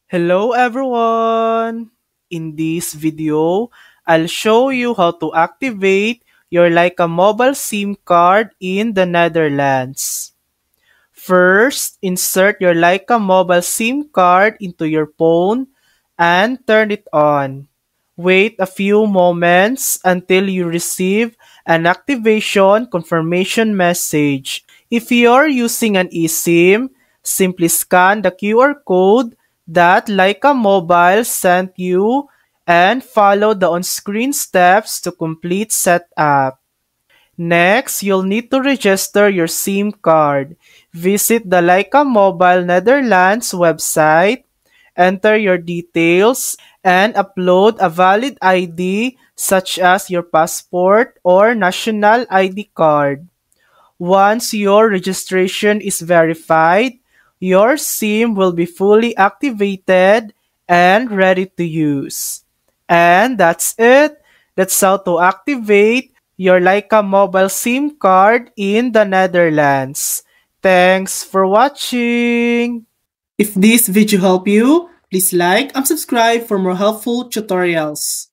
Hello everyone! In this video, I'll show you how to activate your Leica mobile SIM card in the Netherlands. First, insert your Leica mobile SIM card into your phone and turn it on. Wait a few moments until you receive an activation confirmation message. If you're using an eSIM, simply scan the QR code that Leica Mobile sent you and follow the on-screen steps to complete setup. Next, you'll need to register your SIM card. Visit the Leica Mobile Netherlands website, enter your details, and upload a valid ID such as your passport or national ID card. Once your registration is verified, your SIM will be fully activated and ready to use. And that's it. That's how to activate your Leica mobile SIM card in the Netherlands. Thanks for watching. If this video helped you, please like and subscribe for more helpful tutorials.